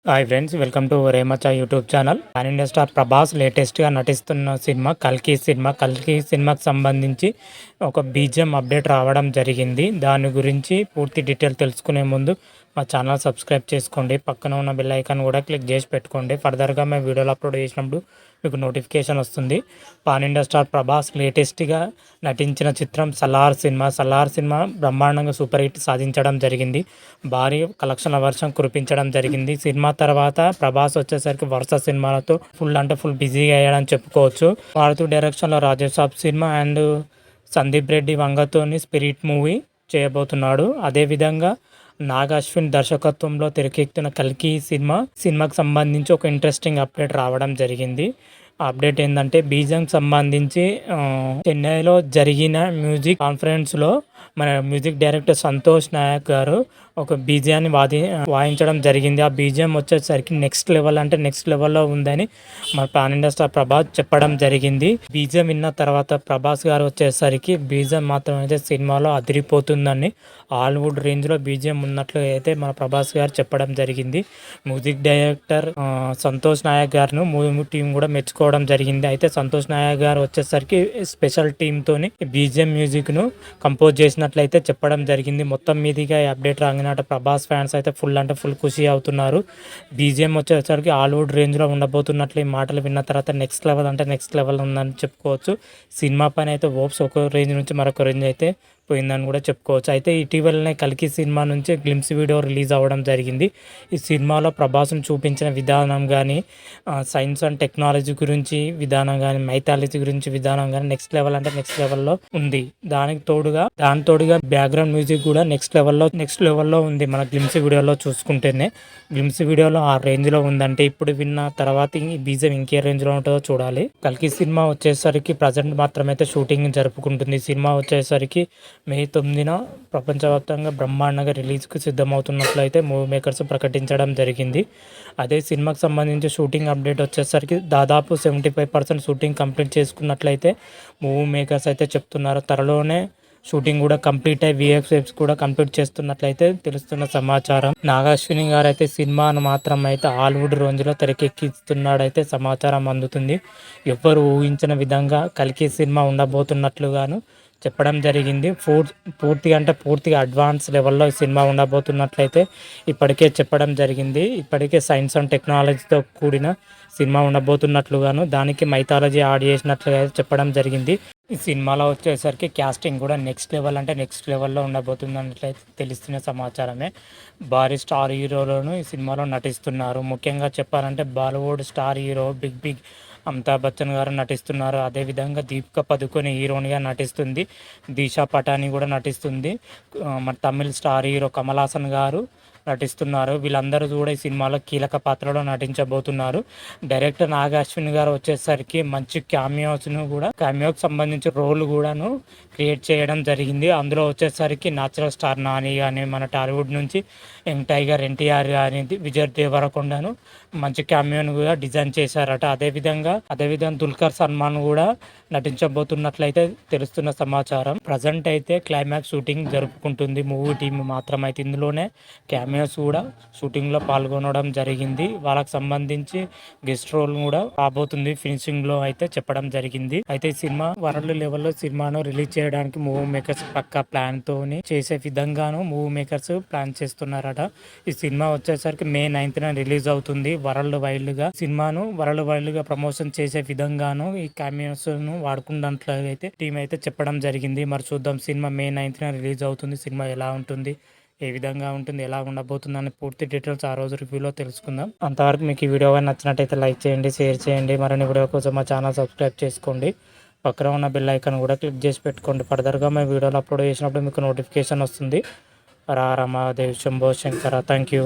Hi friends, welcome to రేమచా YouTube channel. Pan India star Prabhas లేటెస్ట్గా నటిస్తున్న సినిమా కల్కి సినిమాకి సంబంధించి ఒక బీజిఎం అప్డేట్ రావడం జరిగింది. దాని గురించి పూర్తి డీటెయిల్ తెలుసుకునే ముందు మా ఛానల్ సబ్స్క్రైబ్ చేసుకోండి, పక్కన ఉన్న బెల్ ఐకాన్ కూడా క్లిక్ చేసి పెట్టుకోండి. ఫర్దర్గా మేము వీడియోలు అప్లోడ్ చేసినప్పుడు మీకు నోటిఫికేషన్ వస్తుంది. పాన్ ఇండియా స్టార్ ప్రభాస్ లేటెస్ట్గా నటించిన చిత్రం సలార్ సినిమా బ్రహ్మాండంగా సూపర్ హిట్ సాధించడం జరిగింది. భారీ కలెక్షన్ల వర్షం కురిపించడం జరిగింది. సినిమా తర్వాత ప్రభాస్ వచ్చేసరికి వరుస సినిమాలతో ఫుల్ బిజీగా అయ్యాడని చెప్పుకోవచ్చు. భారత్ డైరెక్షన్లో రాజేసాబ్ సినిమా అండ్ సందీప్ రెడ్డి వంగతోని స్పిరిట్ మూవీ చేయబోతున్నాడు. అదేవిధంగా నాగ్ అశ్విన్ దర్శకత్వంలో తెరకెక్కుతున్న కల్కి సినిమాకి సంబంధించి ఒక ఇంట్రెస్టింగ్ అప్డేట్ రావడం జరిగింది. ఆ అప్డేట్ ఏంటంటే బీజిఎంకి సంబంధించి చెన్నైలో జరిగిన మ్యూజిక్ కాన్ఫరెన్స్లో మన మ్యూజిక్ డైరెక్టర్ సంతోష్ నాయక్ గారు ఒక బీజియాన్ని వాయించడం జరిగింది. ఆ బీజిఎం వచ్చేసరికి నెక్స్ట్ లెవెల్లో ఉందని మన పాన్ ఇండియా స్టార్ ప్రభాస్ చెప్పడం జరిగింది. బీజిఎం విన్న తర్వాత ప్రభాస్ గారు వచ్చేసరికి బీజిఎం మాత్రం అయితే సినిమాలో అదిరిపోతుందని హాలీవుడ్ రేంజ్లో బీజిఎం ఉన్నట్లు అయితే మన ప్రభాస్ గారు చెప్పడం జరిగింది. మ్యూజిక్ డైరెక్టర్ సంతోష్ నాయక్ గారిను మూవీ టీం కూడా మెచ్చుకోవడం జరిగింది. అయితే సంతోష్ నాయక్ గారు వచ్చేసరికి స్పెషల్ టీంతోని బీజిఎం మ్యూజిక్ను కంపోజ్ చేసినట్లయితే చెప్పడం జరిగింది. మొత్తం మీదిగా ఈ అప్డేట్ రాగినట్టు ప్రభాస్ ఫ్యాన్స్ అయితే ఫుల్ ఖుషి అవుతున్నారు. బీజిఎం వచ్చేసరికి హాలీవుడ్ రేంజ్లో ఉండబోతున్నట్లు ఈ మాటలు విన్న తర్వాత నెక్స్ట్ లెవెల్ ఉందని చెప్పుకోవచ్చు. సినిమా పైన అయితే హోప్స్ ఒక రేంజ్ నుంచి మరొక రేంజ్ అయితే పోయిందని కూడా చెప్పుకోవచ్చు. అయితే ఇటీవలనే కల్కి సినిమా నుంచి గ్లిమ్స్ వీడియో రిలీజ్ అవ్వడం జరిగింది. ఈ సినిమాలో ప్రభాస్ను చూపించిన విధానం కానీ, సైన్స్ అండ్ టెక్నాలజీ గురించి విధానం కానీ, మైథాలజీ గురించి విధానం కానీ నెక్స్ట్ లెవెల్లో ఉంది. దానికి తోడుగా బ్యాక్గ్రౌండ్ మ్యూజిక్ కూడా నెక్స్ట్ లెవెల్లో ఉంది. మన గ్లిమ్స్ వీడియోలో చూసుకుంటేనే గ్లిమ్స్ వీడియోలో ఆ రేంజ్లో ఉందంటే ఇప్పుడు విన్న తర్వాత ఈ బీజిఎం ఇంకే రేంజ్లో ఉంటుందో చూడాలి. కల్కి సినిమా వచ్చేసరికి ప్రజెంట్ మాత్రమైతే షూటింగ్ జరుపుకుంటుంది. సినిమా వచ్చేసరికి మే 9న ప్రపంచవ్యాప్తంగా బ్రహ్మాండంగా రిలీజ్కి సిద్ధమవుతున్నట్లయితే మూవీ మేకర్స్ ప్రకటించడం జరిగింది. అదే సినిమాకి సంబంధించి షూటింగ్ అప్డేట్ వచ్చేసరికి దాదాపు 75% షూటింగ్ కంప్లీట్ చేసుకున్నట్లయితే మూవీ మేకర్స్ అయితే చెప్తున్నారు. త్వరలోనే షూటింగ్ కూడా కంప్లీట్ అయ్యి విఎఫ్ఎక్స్ కూడా కంప్లీట్ చేస్తున్నట్లయితే తెలుస్తున్న సమాచారం. నాగ్ అశ్విన్ గారు అయితే సినిమాను మాత్రం అయితే హాలీవుడ్ రేంజ్లో తెరకెక్కిస్తున్నాడైతే సమాచారం అందుతుంది. ఎవ్వరు ఊహించిన విధంగా కల్కి సినిమా ఉండబోతున్నట్లుగాను చెప్పడం జరిగింది. పూర్తిగా అడ్వాన్స్ లెవెల్లో ఈ సినిమా ఉండబోతున్నట్లయితే ఇప్పటికే చెప్పడం జరిగింది. ఇప్పటికే సైన్స్ అండ్ టెక్నాలజీతో కూడిన సినిమా ఉండబోతున్నట్లుగాను దానికి మైథాలజీ యాడ్ చేసినట్లుగా చెప్పడం జరిగింది. ఈ సినిమాలో వచ్చేసరికి క్యాస్టింగ్ కూడా నెక్స్ట్ లెవెల్లో ఉండబోతున్నట్లయితే తెలుస్తున్న సమాచారమే. భారీ స్టార్ హీరోలను ఈ సినిమాలో నటిస్తున్నారు. ముఖ్యంగా చెప్పాలంటే Bollywood star hero big Amitabh Bachchan గారు నటిస్తున్నారు. అదేవిధంగా దీపికా పదుకొని హీరోయిన్గా నటిస్తుంది. దిశా పటాని కూడా నటిస్తుంది. మన తమిళ స్టార్ హీరో కమల్ హాసన్ గారు నటిస్తున్నారు. వీళ్ళందరూ కూడా ఈ సినిమాలో కీలక పాత్రలో నటించబోతున్నారు. డైరెక్టర్ నాగ్ అశ్విన్ గారు వచ్చేసరికి మంచి క్యామియోకి సంబంధించి రోల్ కూడాను క్రియేట్ చేయడం జరిగింది. అందులో వచ్చేసరికి న్యాచురల్ స్టార్ నాని కానీ, మన టాలీవుడ్ నుంచి యంగ్ టైగర్ ఎన్టీఆర్ కానీ, విజయ్ దేవరకొండను మంచి క్యామియోను కూడా డిజైన్ చేశారట. అదేవిధంగా దుల్కర్ సల్మాన్ కూడా నటించబోతున్నట్లయితే తెలుస్తున్న సమాచారం. ప్రజెంట్ అయితే క్లైమాక్స్ షూటింగ్ జరుపుకుంటుంది మూవీ టీం మాత్రం. అయితే ఇందులోనే క్యామియోస్ కూడా షూటింగ్లో పాల్గొనడం జరిగింది. వాళ్ళకి సంబంధించి గెస్ట్ రోల్ కూడా రాబోతుంది ఫినిషింగ్లో అయితే చెప్పడం జరిగింది. అయితే ఈ సినిమా వరల్డ్ లెవెల్లో సినిమాను రిలీజ్ చేయడానికి మూవీ మేకర్స్ పక్కా ప్లాన్తోని చేసే విధంగాను మూవీ మేకర్స్ ప్లాన్ చేస్తున్నారట. ఈ సినిమా వచ్చేసరికి మే 9న రిలీజ్ అవుతుంది. వరల్డ్ వైల్డ్ గా ప్రమోషన్ చేసే విధంగాను ఈ క్యామియోస్ ను వాడుకున్నట్లయితే టీం అయితే చెప్పడం జరిగింది. మరి చూద్దాం, సినిమా మే 9న రిలీజ్ అవుతుంది. సినిమా ఎలా ఉంటుంది, ఏ విధంగా ఉంటుంది, ఎలా ఉండబోతుంది అనే పూర్తి డీటెయిల్స్ ఆ రోజు రివ్యూలో తెలుసుకుందాం. అంతవరకు మీకు ఈ వీడియో నచ్చినట్టయితే లైక్ చేయండి, షేర్ చేయండి. మరిన్ని వీడియో కోసం మా ఛానల్ సబ్స్క్రైబ్ చేసుకోండి. పక్కన ఉన్న బెల్ ఐకాన్ కూడా క్లిక్ చేసి పెట్టుకోండి. ఫర్దర్గా మేము వీడియోలు అప్లోడ్ చేసినప్పుడు మీకు నోటిఫికేషన్ వస్తుంది. రామ దేవ్ శంభో శంకర. Thank you.